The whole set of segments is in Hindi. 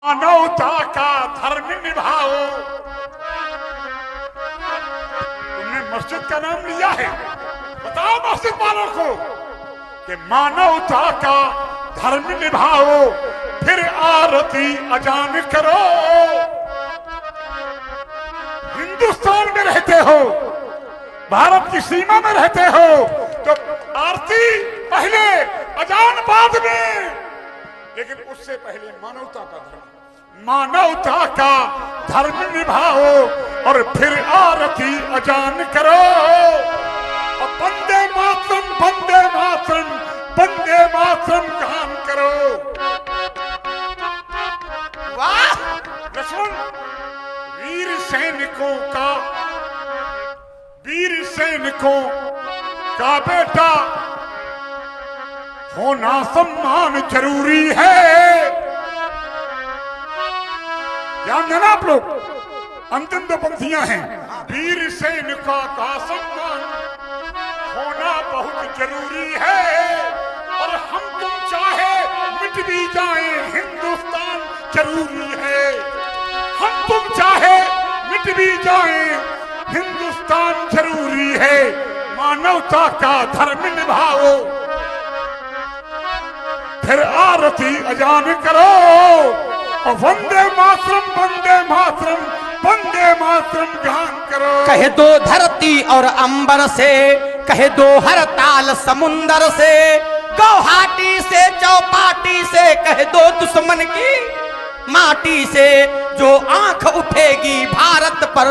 मानवता का धर्म निभाओ। तुमने मस्जिद का नाम लिया है, बताओ मस्जिद वालों को कि मानवता का धर्म निभाओ, फिर आरती अजान करो। हिंदुस्तान में रहते हो, भारत की सीमा में रहते हो, तो आरती पहले अजान बाद में, लेकिन उससे पहले मानवता का धर्म, मानवता का धर्म निभाओ और फिर आरती अजान करो। और वंदे मातरम वंदे मातरम वंदे मातरम गान करो। वाह लक्ष्मण, वीर सैनिकों का बेटा होना सम्मान जरूरी है। ध्यान देना आप लोग, अंतिम दो पंक्तियां हैं। वीर सैनिकों का सम्मान होना बहुत जरूरी है, और हम तुम चाहे मिट भी जाएं हिंदुस्तान जरूरी है। हम तुम चाहे मिट भी जाएं हिंदुस्तान जरूरी है। मानवता का धर्म निभाओ, फिर आरती अजान करो। और वंदे मातरम वंदे मातरम वंदे मातरम गान करो। कह दो धरती और अंबर से, कह दो हर ताल समुंदर से, गौहाटी से चौपाटी से, कह दो दुश्मन की माटी से। जो आंख उठेगी भारत पर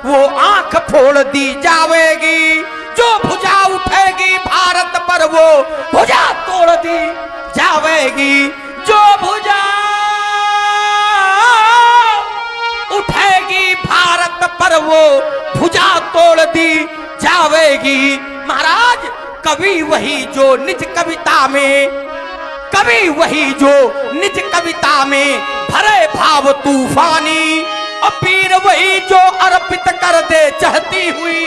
वो आंख फोड़ दी जाएगी। जो भुजा उठेगी भारत पर वो भुजा तोड़ दी जाएगी। जो भुजा उठेगी भारत पर वो भुजा तोड़ दी जाएगी। महाराज कवि वही जो निज कविता में, कवि वही जो निज कविता में भरे भाव तूफानी, और वीर वही जो अर्पित कर दे चाहती हुई।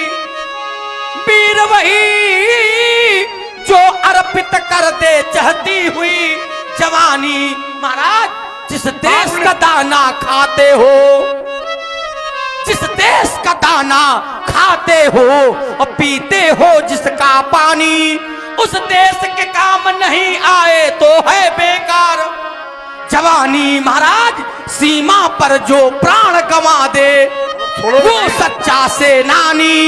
वीर वही जो अर्पित कर दे चाहती हुई जवानी। महाराज जिस देश का दाना खाते हो, जिस देश का दाना खाते हो और पीते हो जिसका पानी, उस देश के काम नहीं आए तो है बेकार जवानी। महाराज सीमा पर जो प्राण गंवा दे वो सच्चा सेनानी।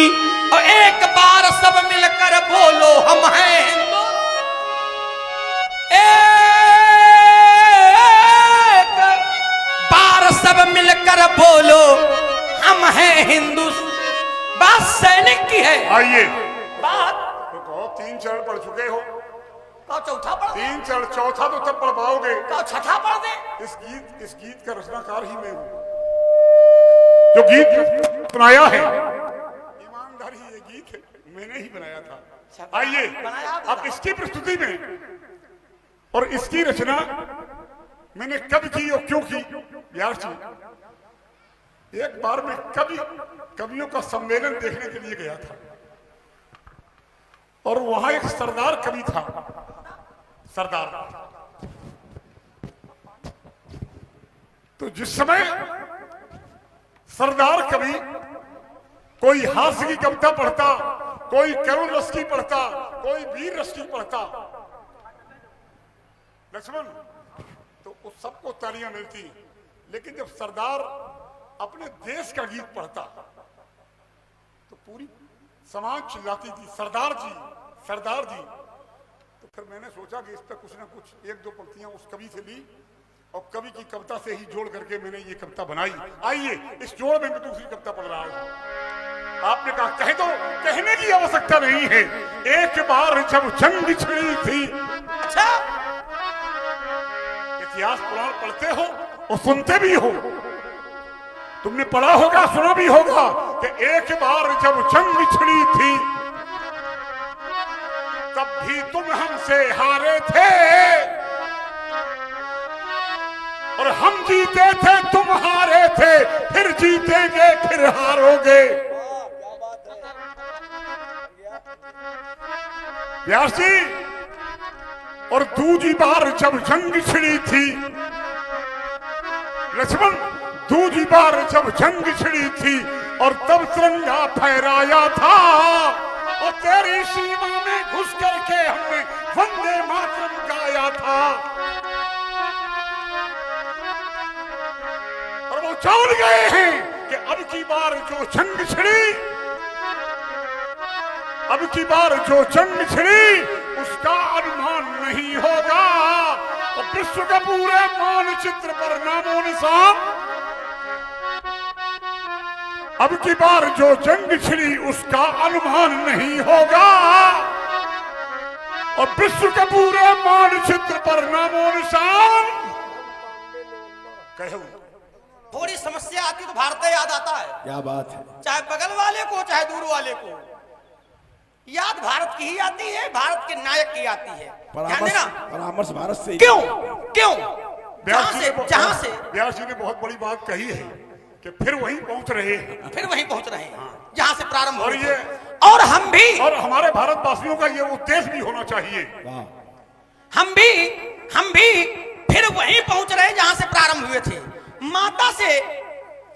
और एक बार सब मिलकर बोलो हम हैं हिंदू। एक बार सब मिलकर बोलो हम हैं हिंदू। बात सैनिक की है। आइए बात तो 3 चरण पढ़ चुके हो, चौथा पढ़ 3 चरण, चौथा तो तब पढ़ पाओगे। छठा पढ़ दे। इस गीत का रचनाकार ही मैं हूं, जो गीत बनाया है। ईमानदारी ये गीत मैंने ही बनाया था। आइए अब इसकी प्रस्तुति में, और इसकी रचना मैंने कब की और क्यों की। यार जी, एक बार मैं कवियों का सम्मेलन देखने के लिए गया था, और वहां एक सरदार कवि था। सरदार तो जिस समय सरदार कवि कोई हास्य की कविता पढ़ता, कोई करुण रस की पढ़ता, कोई वीर रस की पढ़ता, लक्ष्मण, तो उस सबको तालियां मिलती। लेकिन जब सरदार अपने देश का गीत पढ़ता तो पूरी समाज चिल्लाती थी, सरदार जी सरदार जी। तो फिर मैंने सोचा कि इस पर कुछ ना कुछ 1-2 पंक्तियां उस कवि से ली, और कवि की कविता से ही जोड़ करके मैंने ये कविता बनाई। आइए इस जोड़ में मैं दूसरी कविता पढ़ रहा हूं। आपने कहा कह दो, कहने की आवश्यकता नहीं है। एक बार जब जंग छिड़ी थी। अच्छा, इतिहास पुराण पढ़ते हो और सुनते भी हो, तुमने पढ़ा होगा सुना भी होगा कि एक बार जब जंग छिड़ी थी तब भी तुम हमसे हारे थे, और हम जीते थे तुम हारे थे, फिर जीतेंगे फिर हारोगे। व्यास जी, और दूसरी बार जब जंग छिड़ी थी लक्ष्मण दूजी बार जब जंग छिड़ी थी और तब तिरंगा फहराया था, और तेरी सीमा में घुस करके हमने वंदे मातरम गाया था। और वो जान गए हैं कि अब की बार जो जंग छिड़ी, अब की बार जो जंग छिड़ी उसका अनुमान नहीं होगा, और विश्व के पूरे मानचित्र पर नामो निशान। अब की बार जो जंग छिड़ी उसका अनुमान नहीं होगा, और विश्व के पूरे मानचित्र पर नामो निशान। कहो थोड़ी समस्या आती तो भारत याद आता है। क्या बात है। चाहे बगल वाले को चाहे दूर वाले को, याद भारत की ही आती है, भारत के नायक की आती है। ध्यान देना, परामर्श भारत से। क्यों क्यों व्यास जी जहां से ने बहुत बड़ी बात कही है कि फिर वहीं पहुंच रहे हैं, फिर वहीं पहुंच रहे हैं जहां से प्रारंभ और हुए ये थे। और हम भी, और हमारे भारतवासियों का ये उद्देश्य भी होना चाहिए। हम भी फिर वहीं पहुंच रहे जहां से प्रारंभ हुए थे। माता से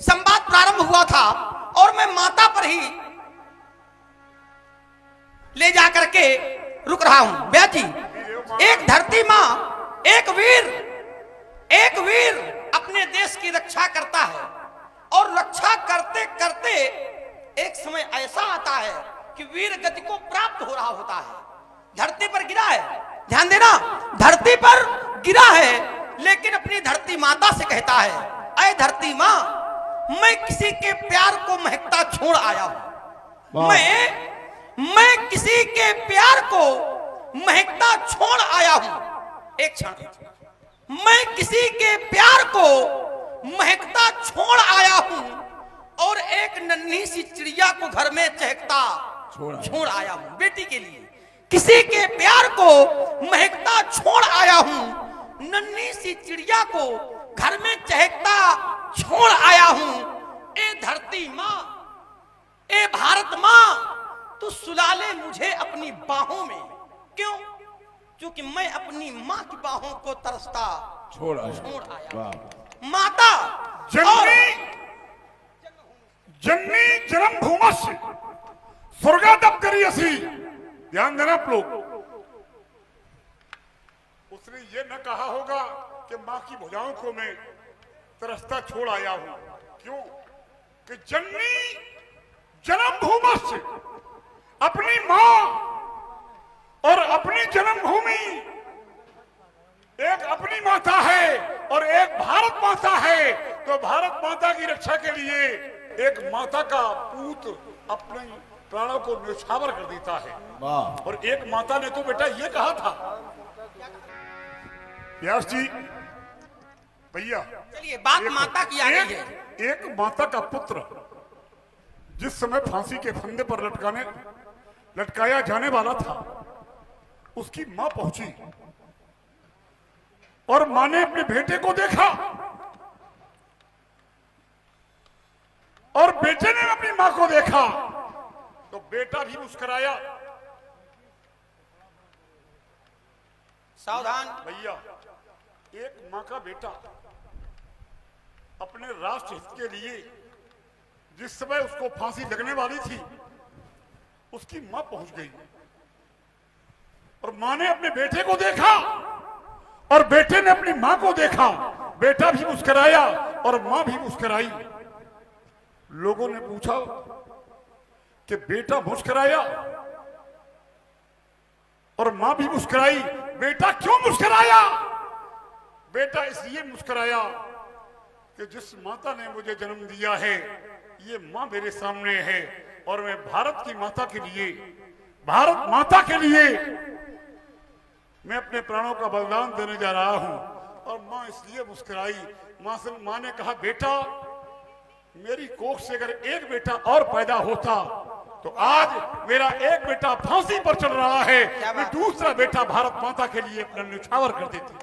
संवाद प्रारंभ हुआ था और मैं माता पर ही ले जा करके रुक रहा हूं। ब्याह जी, एक धरती मां, एक वीर अपने देश की रक्षा करता है, और रक्षा करते करते एक समय ऐसा आता है कि वीर गति को प्राप्त हो रहा होता है। धरती पर गिरा है, ध्यान देना, धरती पर गिरा है, लेकिन अपनी धरती माता से कहता है, ऐ धरती मां, मैं किसी के प्यार को महकता छोड़ आया हूं। मैं किसी के प्यार को महकता छोड़ आया हूं। एक क्षण, मैं किसी के प्यार को महकता छोड़ आया हूं, और एक नन्ही सी चिड़िया को घर में चहकता छोड़ आया हूं। बेटी के लिए किसी के प्यार को महकता छोड़ आया हूं, नन्ही सी चिड़िया को घर में चहकता छोड़ आया हूं। ए धरती मां, ए भारत मां, तू सुला ले मुझे अपनी बाहों में। क्यों? क्योंकि मैं अपनी मां की बाहों को तरसता छोड़ आया। माता जननी जन्म भूमस स्वर्गादप करी असी। ध्यान देना आप लोग, उसने ये न कहा होगा कि मां की भुजाओं को मैं तरसता छोड़ आया हूं। क्यों? कि जननी जन्म भूमस, अपनी मां और अपनी जन्मभूमि, एक अपनी माता है और एक भारत माता है। तो भारत माता की रक्षा के लिए एक माता का पूत अपने प्राणों को न्यौछावर कर देता है। और एक माता ने तो बेटा ये कहा था। व्यास जी भैया, चलिए बात माता की आ गई है। एक माता का पुत्र जिस समय फांसी के फंदे पर लटकाया जाने वाला था, उसकी मां पहुंची और मां ने अपने बेटे को देखा, और बेटे ने अपनी मां को देखा, तो बेटा भी मुस्कुराया। सावधान भैया, एक मां का बेटा अपने राष्ट्र हित के लिए जिस समय उसको फांसी लगने वाली थी, उसकी मां पहुंच गई और मां ने अपने बेटे को देखा और बेटे ने अपनी मां को देखा। बेटा भी मुस्कुराया और मां भी मुस्कुराई। लोगों ने पूछा कि बेटा मुस्कुराया और मां भी मुस्कुराई, बेटा क्यों मुस्कुराया? बेटा इसलिए मुस्कुराया कि जिस माता ने मुझे जन्म दिया है, ये मां मेरे सामने है, और मैं भारत की माता के लिए, भारत माता के लिए मैं अपने प्राणों का बलिदान देने जा रहा हूं। और मां इसलिए मुस्कुराई। मां ने कहा, बेटा मेरी कोख से अगर एक बेटा और पैदा होता तो आज मेरा एक बेटा फांसी पर चल रहा है, मैं दूसरा बेटा भारत माता के लिए अपना न्यौछावर कर देती।